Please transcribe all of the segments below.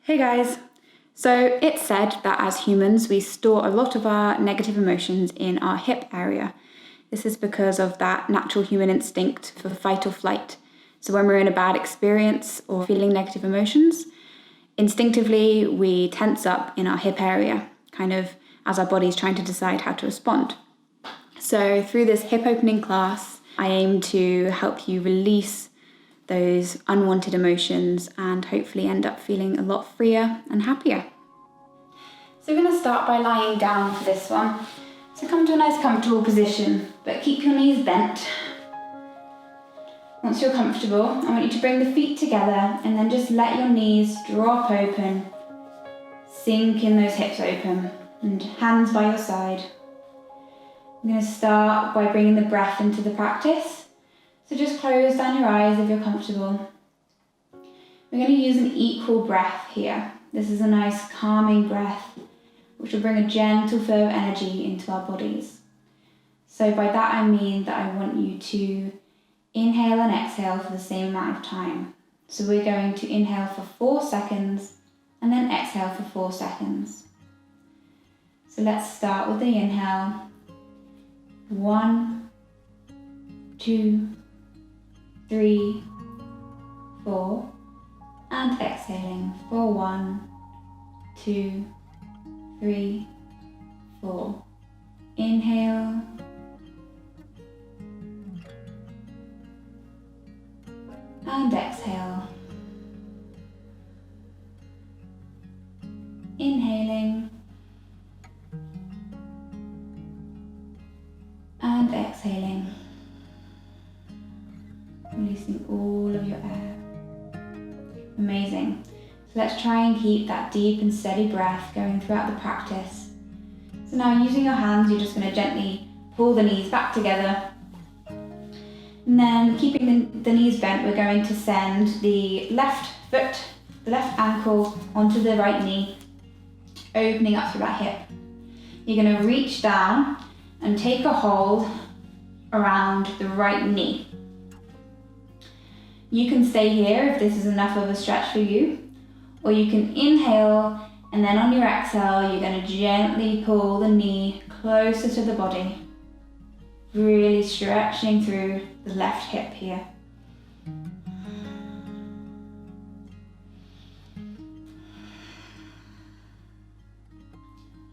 Hey guys! So it's said that as humans we store a lot of our negative emotions in our hip area. This is because of that natural human instinct for fight or flight. So when we're in a bad experience or feeling negative emotions, instinctively we tense up in our hip area, kind of as our body's trying to decide how to respond. So through this hip opening class, I aim to help you release those unwanted emotions and hopefully end up feeling a lot freer and happier. So we're going to start by lying down for this one. So come to a nice comfortable position, but keep your knees bent. Once you're comfortable, I want you to bring the feet together and then just let your knees drop open, sink in those hips open, and hands by your side. I'm going to start by bringing the breath into the practice. So just close down your eyes if you're comfortable. We're going to use an equal breath here. This is a nice calming breath, which will bring a gentle flow of energy into our bodies. So by that I mean that I want you to inhale and exhale for the same amount of time. So we're going to inhale for 4 seconds and then exhale for 4 seconds. So let's start with the inhale. 1, 2, 3, 4, and exhaling for 1, 2, 3, 4. Inhale. And exhale. Inhaling. And exhaling. Releasing all of your air. Amazing. So let's try and keep that deep and steady breath going throughout the practice. So now using your hands, you're just going to gently pull the knees back together. And then keeping the knees bent, we're going to send the left foot, the left ankle onto the right knee, opening up through that hip. You're going to reach down and take a hold around the right knee. You can stay here if this is enough of a stretch for you, or you can inhale and then on your exhale you're going to gently pull the knee closer to the body, really stretching through the left hip here.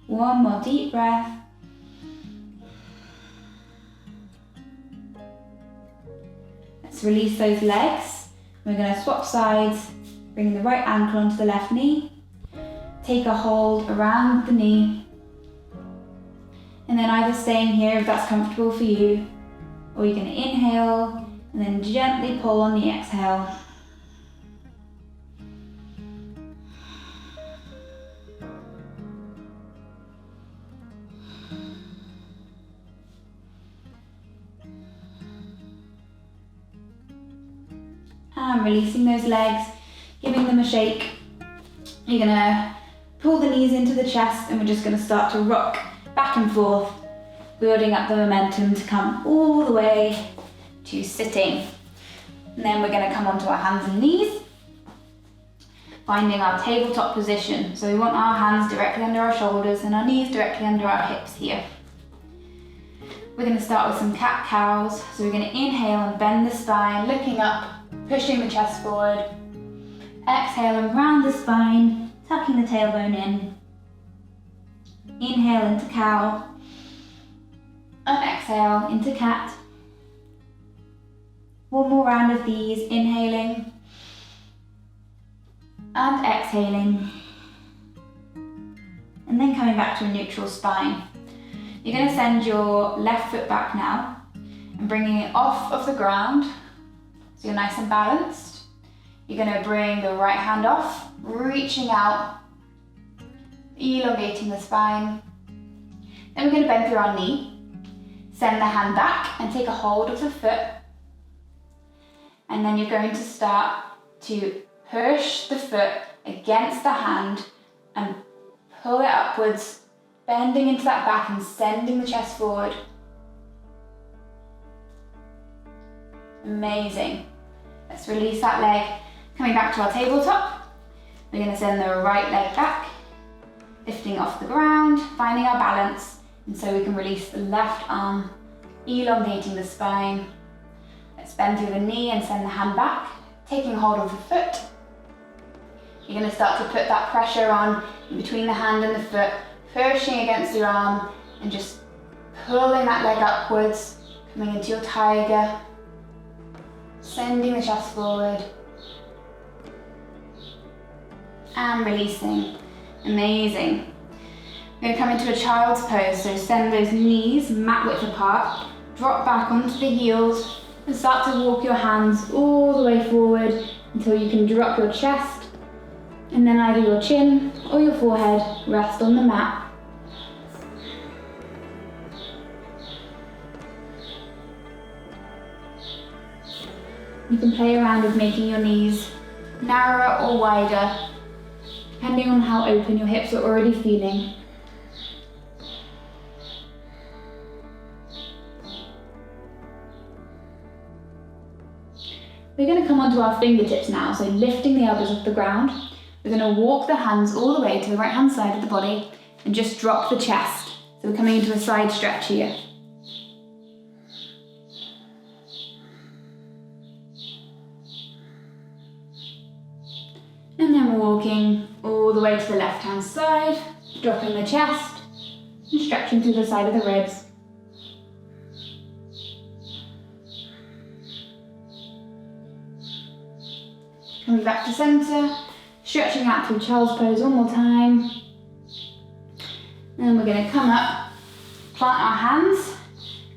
One more deep breath. Let's release those legs. We're going to swap sides, bring the right ankle onto the left knee, take a hold around the knee, and then either staying here if that's comfortable for you, or you're going to inhale and then gently pull on the exhale. And releasing those legs, giving them a shake. You're going to pull the knees into the chest and we're just going to start to rock back and forth, building up the momentum to come all the way to sitting. And then we're going to come onto our hands and knees, finding our tabletop position. So we want our hands directly under our shoulders and our knees directly under our hips here. We're going to start with some cat-cows. So we're going to inhale and bend the spine, looking up, pushing the chest forward. Exhale and round the spine, tucking the tailbone in. Inhale into cow. And exhale into cat. One more round of these, inhaling and exhaling. And then coming back to a neutral spine. You're going to send your left foot back now and bringing it off of the ground so you're nice and balanced. You're going to bring the right hand off, reaching out, elongating the spine. Then we're going to bend through our knee, send the hand back and take a hold of the foot. And then you're going to start to push the foot against the hand and pull it upwards, bending into that back and sending the chest forward. Amazing. Let's release that leg. Coming back to our tabletop. We're going to send the right leg back, lifting off the ground, finding our balance, and so we can release the left arm, elongating the spine. Let's bend through the knee and send the hand back, taking hold of the foot. You're going to start to put that pressure on in between the hand and the foot, pushing against your arm and just pulling that leg upwards, coming into your tiger, sending the chest forward and releasing. Amazing. We're going to come into a child's pose, so send those knees mat width apart, drop back onto the heels and start to walk your hands all the way forward until you can drop your chest, and then either your chin or your forehead rest on the mat. You can play around with making your knees narrower or wider, depending on how open your hips are already feeling. We're going to come onto our fingertips now, so lifting the elbows off the ground. We're going to walk the hands all the way to the right hand side of the body and just drop the chest. So we're coming into a side stretch here. And then we're walking all the way to the left hand side, dropping the chest and stretching through the side of the ribs. Coming back to center, stretching out through child's pose one more time. And then we're going to come up, plant our hands,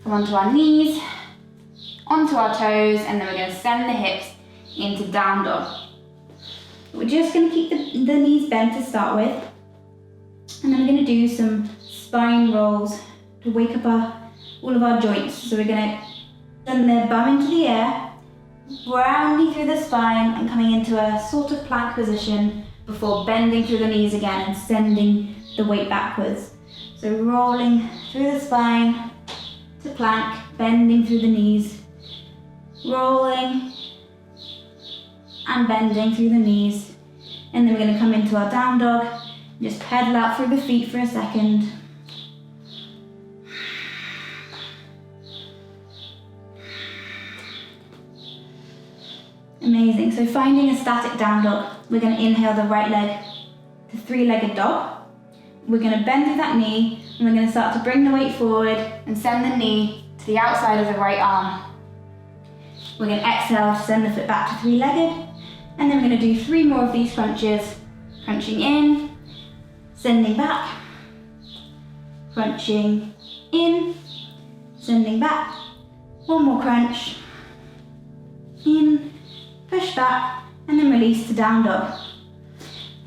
come onto our knees, onto our toes, and then we're going to send the hips into down dog. We're just going to keep the knees bent to start with, and then we're going to do some spine rolls to wake up all of our joints. So we're going to send the bum into the air, rounding through the spine and coming into a sort of plank position before bending through the knees again and sending the weight backwards. So rolling through the spine to plank, bending through the knees, rolling and bending through the knees. And then we're going to come into our down dog, just pedal out through the feet for a second. Amazing. So finding a static down dog, we're going to inhale the right leg to three-legged dog. We're going to bend through that knee and we're going to start to bring the weight forward and send the knee to the outside of the right arm. We're going to exhale to send the foot back to three-legged, and then we're going to do 3 more of these crunches. Crunching in, sending back, crunching in, sending back. 1 more crunch, in, push back, and then release to down dog.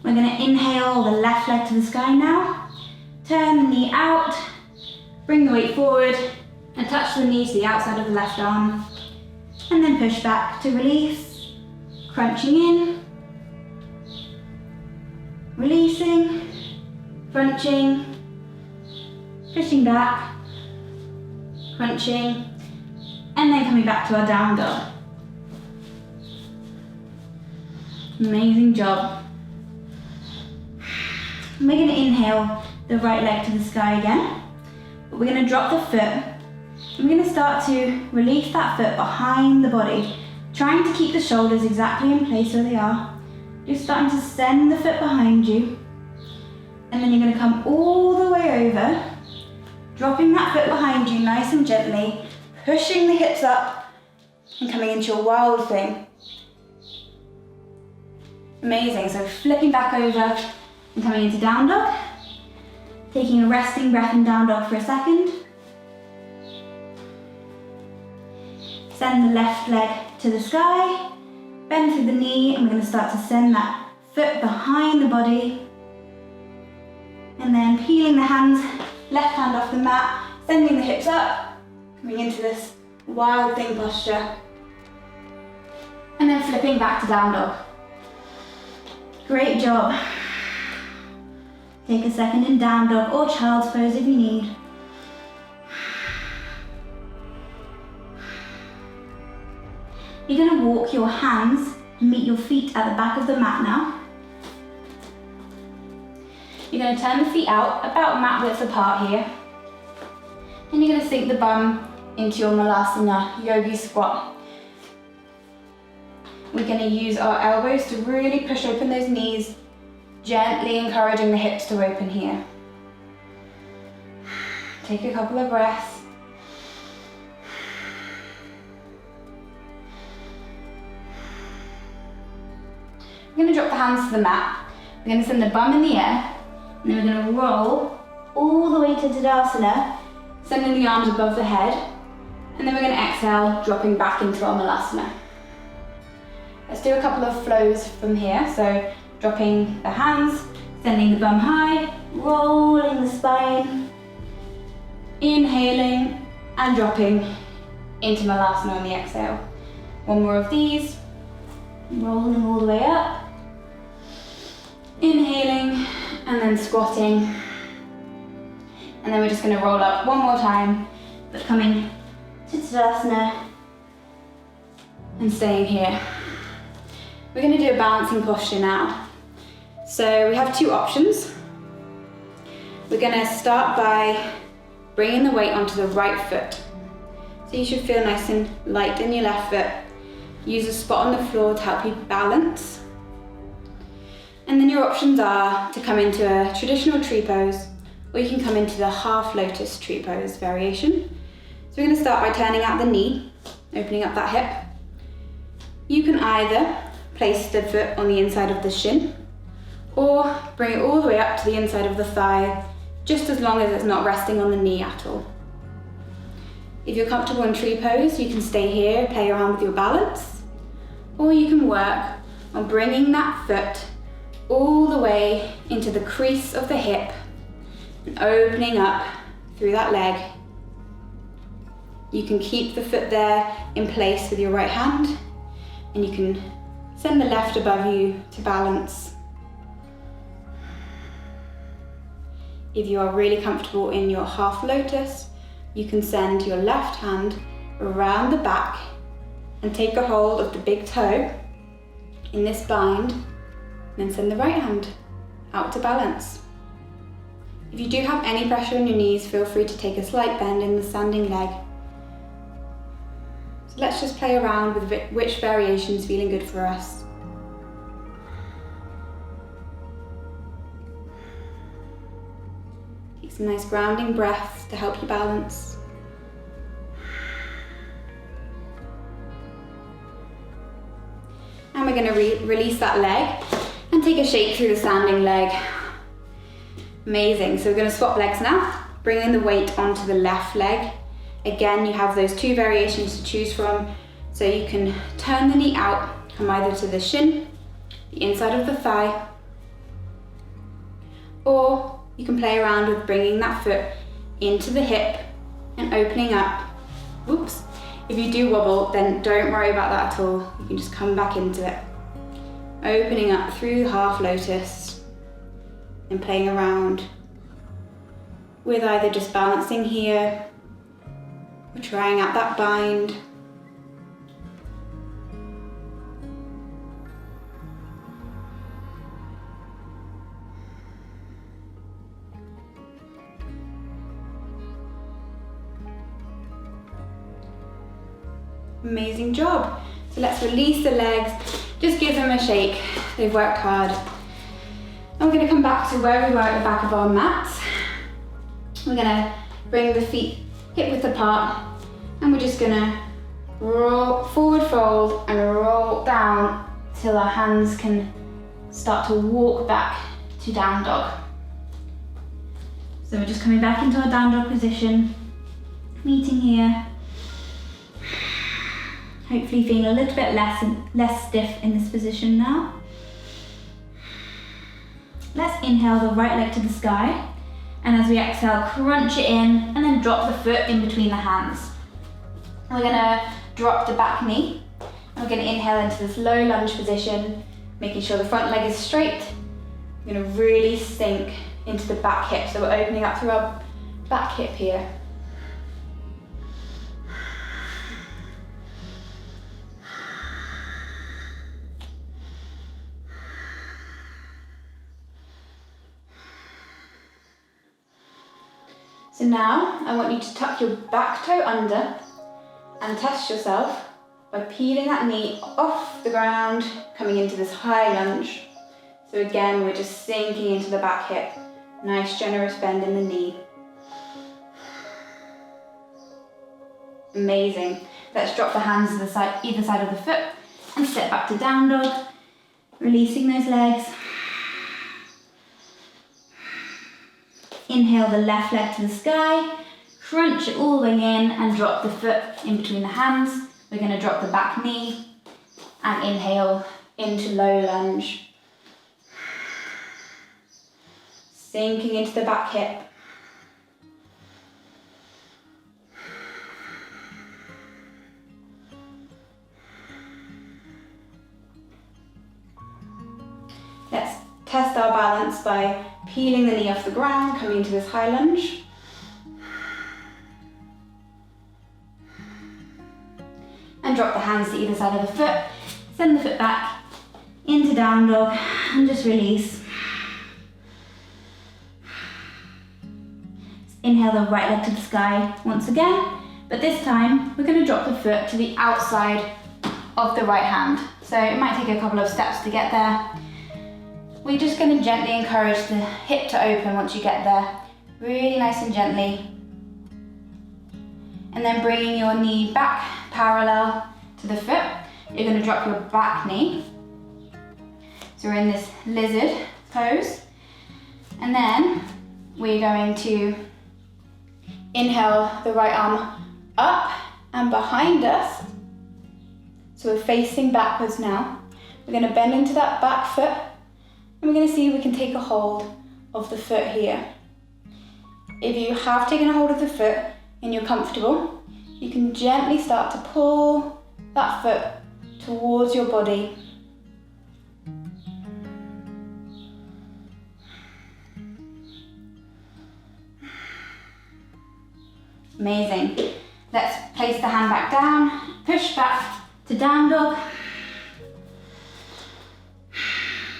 We're going to inhale the left leg to the sky now, turn the knee out, bring the weight forward, and touch the knee to the outside of the left arm, and then push back to release, crunching in, releasing, crunching, pushing back, crunching, and then coming back to our down dog. Amazing job. And we're going to inhale the right leg to the sky again, but we're going to drop the foot. We're going to start to release that foot behind the body, trying to keep the shoulders exactly in place where they are. Just starting to send the foot behind you, and then you're going to come all the way over, dropping that foot behind you nice and gently, pushing the hips up and coming into your wild thing. Amazing. So flipping back over and coming into down dog, taking a resting breath in down dog for a second. Send the left leg to the sky, bend through the knee, and we're going to start to send that foot behind the body. And then peeling the hands, left hand off the mat, sending the hips up, coming into this wild thing posture. And then flipping back to down dog. Great job. Take a second in down dog or child's pose if you need. You're going to walk your hands and meet your feet at the back of the mat now. You're going to turn the feet out about mat width apart here. And you're going to sink the bum into your Malasana yogi squat. We're going to use our elbows to really push open those knees, gently encouraging the hips to open here. Take a couple of breaths. We're going to drop the hands to the mat. We're going to send the bum in the air, and then we're going to roll all the way to Tadasana, sending the arms above the head, and then we're going to exhale, dropping back into our Malasana. Let's do a couple of flows from here. So dropping the hands, sending the bum high, rolling the spine, inhaling and dropping into Malasana on the exhale. One more of these, rolling all the way up, inhaling and then squatting, and then we're just going to roll up one more time, but coming to Tadasana and staying here. We're going to do a balancing posture now. So we have two options. We're going to start by bringing the weight onto the right foot. So you should feel nice and light in your left foot. Use a spot on the floor to help you balance. And then your options are to come into a traditional tree pose, or you can come into the half lotus tree pose variation. So we're going to start by turning out the knee, opening up that hip. You can either place the foot on the inside of the shin, or bring it all the way up to the inside of the thigh, just as long as it's not resting on the knee at all. If you're comfortable in tree pose, you can stay here, play around with your balance, or you can work on bringing that foot all the way into the crease of the hip and opening up through that leg. You can keep the foot there in place with your right hand, and you can send the left above you to balance. If you are really comfortable in your half lotus, you can send your left hand around the back and take a hold of the big toe in this bind, and then send the right hand out to balance. If you do have any pressure on your knees, feel free to take a slight bend in the standing leg. So let's just play around with which variation is feeling good for us. Take some nice grounding breaths to help you balance. And we're going to release that leg and take a shake through the standing leg. Amazing. So we're going to swap legs now, bringing the weight onto the left leg. Again, you have those two variations to choose from. So you can turn the knee out, come either to the shin, the inside of the thigh, or you can play around with bringing that foot into the hip and opening up. Whoops. If you do wobble, then don't worry about that at all. You can just come back into it. Opening up through half lotus and playing around with either just balancing here or trying out that bind. Amazing job. So let's release the legs, just give them a shake. They've worked hard. And we're going to come back to where we were at the back of our mats. We're going to bring the feet hip width apart, and we're just going to roll, forward fold and roll down till our hands can start to walk back to down dog. So we're just coming back into our down dog position, meeting here. Hopefully feeling a little bit less stiff in this position now. Let's inhale the right leg to the sky, and as we exhale, crunch it in and then drop the foot in between the hands. We're gonna drop the back knee, and we're gonna inhale into this low lunge position, making sure the front leg is straight. We're gonna really sink into the back hip, so we're opening up through our back hip here. So now I want you to tuck your back toe under and test yourself by peeling that knee off the ground, coming into this high lunge. So again, we're just sinking into the back hip. Nice generous bend in the knee. Amazing. Let's drop the hands to the side, either side of the foot and step back to down dog. Releasing those legs. Inhale the left leg to the sky. Crunch it all the way in and drop the foot in between the hands. We're going to drop the back knee and inhale into low lunge. Sinking into the back hip. Let's test our balance by peeling the knee off the ground, coming into this high lunge. And drop the hands to either side of the foot. Send the foot back into down dog and just release. Inhale the right leg to the sky once again, but this time we're going to drop the foot to the outside of the right hand. So it might take a couple of steps to get there. We're just going to gently encourage the hip to open once you get there. Really nice and gently. And then bringing your knee back parallel to the foot. You're going to drop your back knee. So we're in this lizard pose. And then we're going to inhale the right arm up and behind us. So we're facing backwards now. We're going to bend into that back foot and we're going to see if we can take a hold of the foot here. If you have taken a hold of the foot and you're comfortable, you can gently start to pull that foot towards your body. Amazing. Let's place the hand back down, push back to down dog.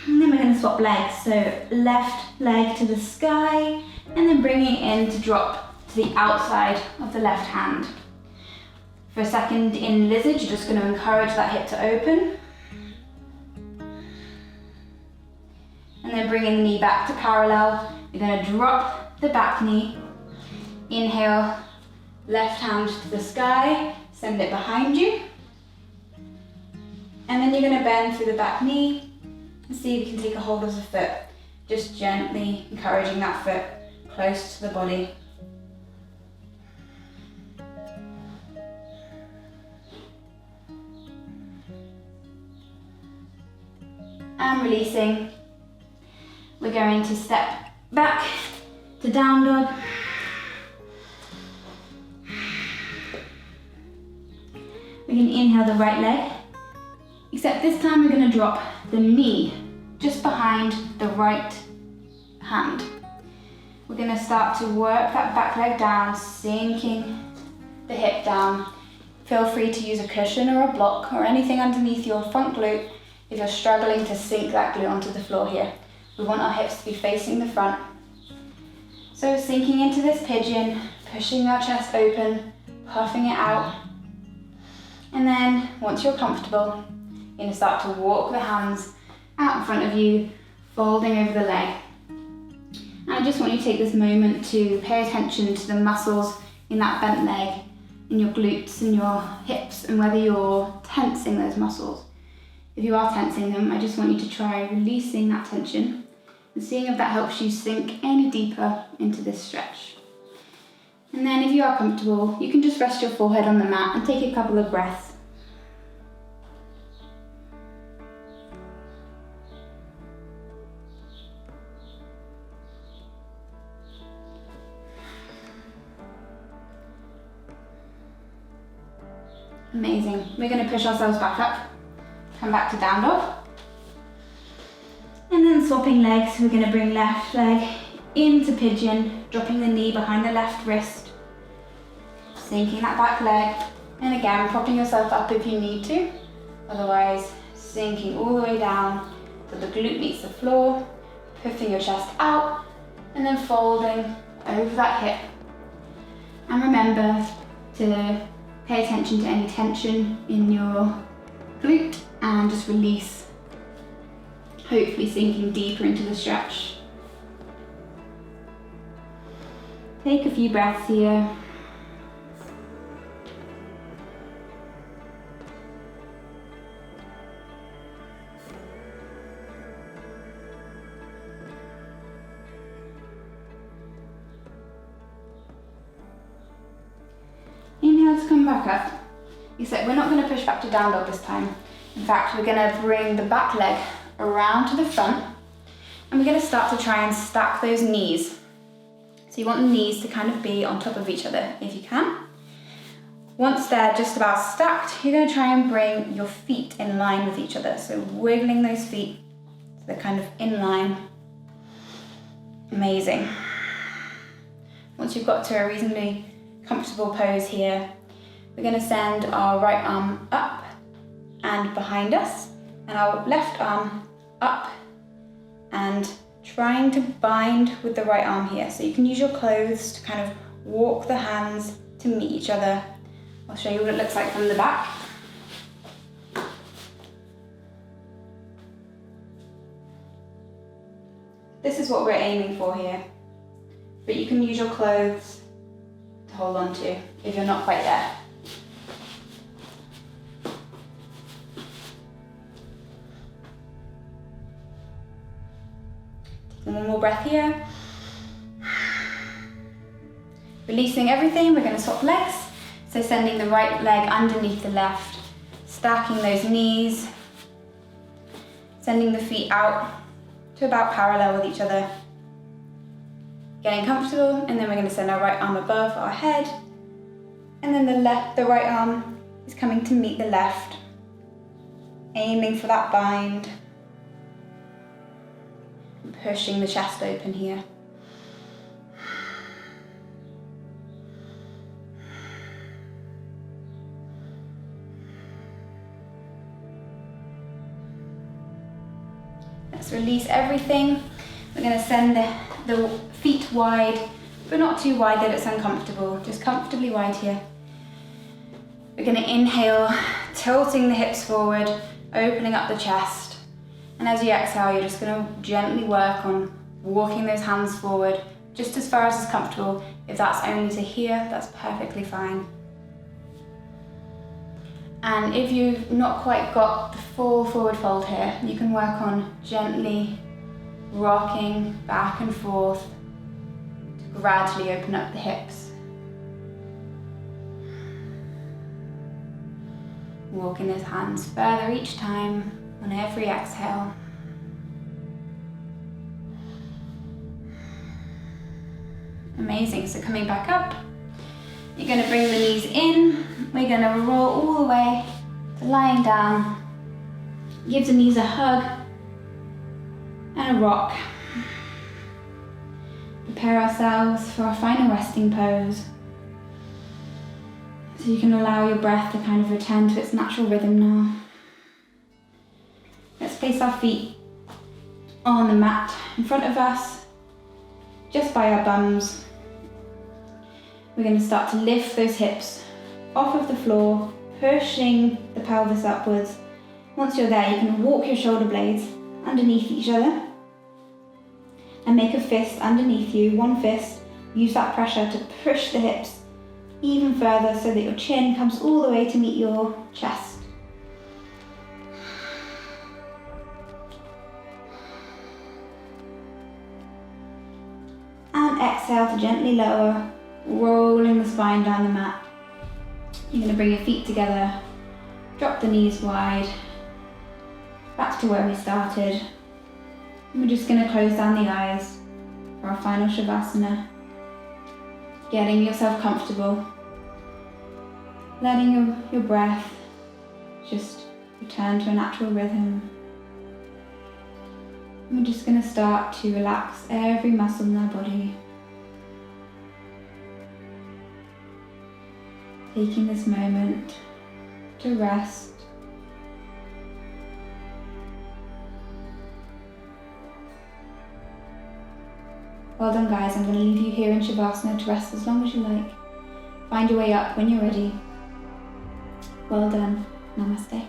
And then we're going to swap legs. So left leg to the sky and then bringing it in to drop to the outside of the left hand. For a second in lizard, you're just going to encourage that hip to open. And then bringing the knee back to parallel. You're going to drop the back knee. Inhale, left hand to the sky, send it behind you. And then you're going to bend through the back knee and see if you can take a hold of the foot. Just gently encouraging that foot close to the body. And releasing. We're going to step back to down dog. We're going to inhale the right leg, except this time we're going to drop the knee just behind the right hand. We're going to start to work that back leg down, sinking the hip down. Feel free to use a cushion or a block or anything underneath your front glute if you're struggling to sink that glute onto the floor here. We want our hips to be facing the front. So sinking into this pigeon, pushing our chest open, puffing it out. And then once you're comfortable, you're going to start to walk the hands out in front of you, folding over the leg. And I just want you to take this moment to pay attention to the muscles in that bent leg, in your glutes and your hips, and whether you're tensing those muscles. If you are tensing them, I just want you to try releasing that tension and seeing if that helps you sink any deeper into this stretch. And then if you are comfortable, you can just rest your forehead on the mat and take a couple of breaths. Amazing. We're going to push ourselves back up, come back to down dog. And then swapping legs, we're going to bring left leg into pigeon, dropping the knee behind the left wrist. Sinking that back leg, and again propping yourself up if you need to, otherwise sinking all the way down so the glute meets the floor, puffing your chest out and then folding over that hip And remember to pay attention to any tension in your glute and just release, hopefully sinking deeper into the stretch. Take a few breaths here. Inhale to come back up, except we're not going to push back to down dog this time. In fact, we're going to bring the back leg around to the front, and we're going to start to try and stack those knees. So you want the knees to kind of be on top of each other if you can. Once they're just about stacked, you're going to try and bring your feet in line with each other. So wiggling those feet so they're kind of in line. Amazing. Once you've got to a reasonably comfortable pose here, we're going to send our right arm up and behind us, and our left arm up and trying to bind with the right arm here. So you can use your clothes to kind of walk the hands to meet each other. I'll show you what it looks like from the back. This is what we're aiming for here, but you can use your clothes to hold on to if you're not quite there. One more breath here. Releasing everything, we're going to swap legs. So sending the right leg underneath the left, stacking those knees, sending the feet out to about parallel with each other. Getting comfortable, and then we're going to send our right arm above our head, and then the right arm is coming to meet the left, aiming for that bind. Pushing the chest open here. Let's release everything. We're going to send the feet wide, but not too wide that it's uncomfortable, just comfortably wide here. We're going to inhale, tilting the hips forward, opening up the chest. And as you exhale, you're just going to gently work on walking those hands forward, just as far as is comfortable. If that's only to here, that's perfectly fine. And if you've not quite got the full forward fold here, you can work on gently rocking back and forth to gradually open up the hips. Walking those hands further each time on every exhale. Amazing, so coming back up, you're going to bring the knees in, we're going to roll all the way to lying down, give the knees a hug and a rock. Prepare ourselves for our final resting pose. So you can allow your breath to kind of return to its natural rhythm now. Let's place our feet on the mat in front of us, just by our bums. We're going to start to lift those hips off of the floor, pushing the pelvis upwards. Once you're there, you can walk your shoulder blades underneath each other and make a fist underneath you, one fist. Use that pressure to push the hips even further so that your chin comes all the way to meet your chest. And exhale to gently lower, rolling the spine down the mat. You're going to bring your feet together, drop the knees wide, back to where we started. And we're just going to close down the eyes for our final Shavasana. Getting yourself comfortable, letting your breath just return to a natural rhythm. And we're just going to start to relax every muscle in our body. Taking this moment to rest. Well done guys, I'm going to leave you here in Shavasana to rest as long as you like. Find your way up when you're ready. Well done. Namaste.